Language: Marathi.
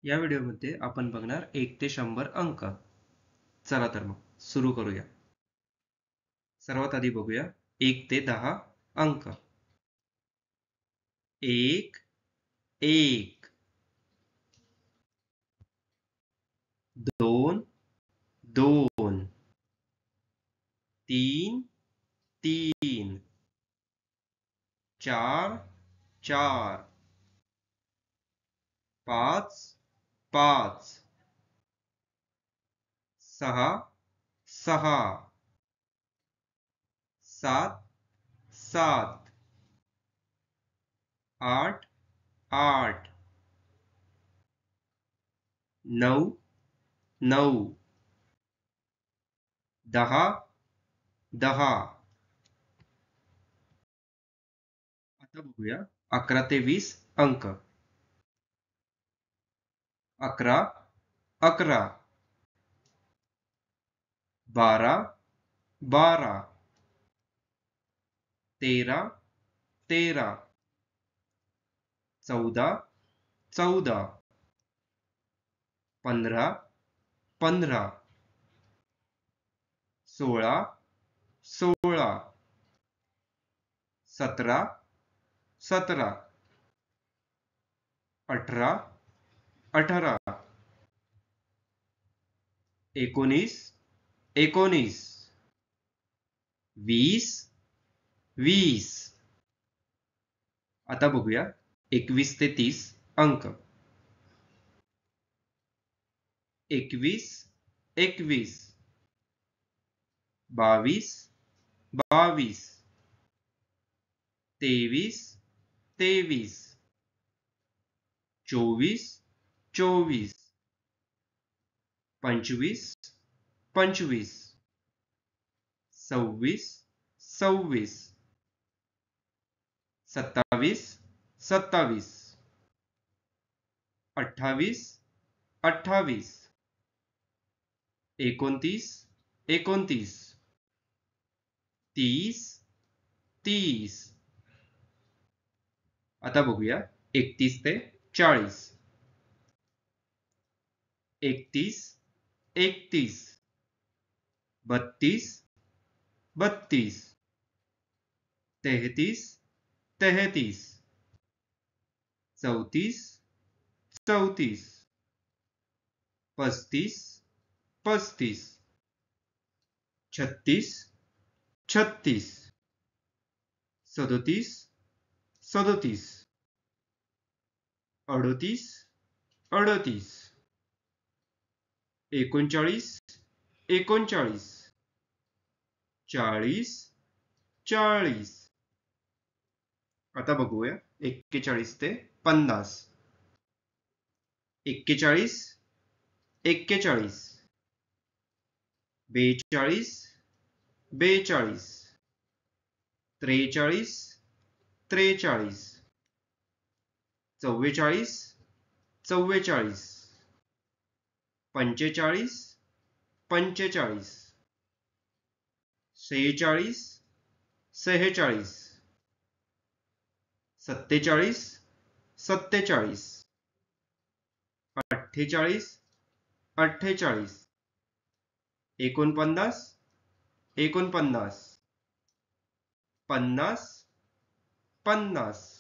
या व्हिडिओमध्ये आपण बघणार 1 ते 100 अंक. चला तर मग सुरू करूया. सर्वात आधी बघूया 1 ते 10 अंक. 1 1 2 2 3 3 4 4 5 5 6 6 7 7 8 8 9 9 10 10. आता बघूया 11 ते 20 अंक. 11 11 12 12 13 13 14 14 15 15 16 16 17 17 18 18 19 19 20 20. आता बघूया 21 ते 30 अंक. 21 21 22 22 23 23 24 24 25 25 26 26 27 27 28 28 29 29 30 30. आता बघूया 31 ते 40. 31 31 32 32 33 33 34 34 35 35 36 36 37 37 38 38 39 39 40 40. आता बघूया 41 ते 50. 41 41 42 42 43 43 44 44 45 45 46 46 47 47 48 48 49 49 50 50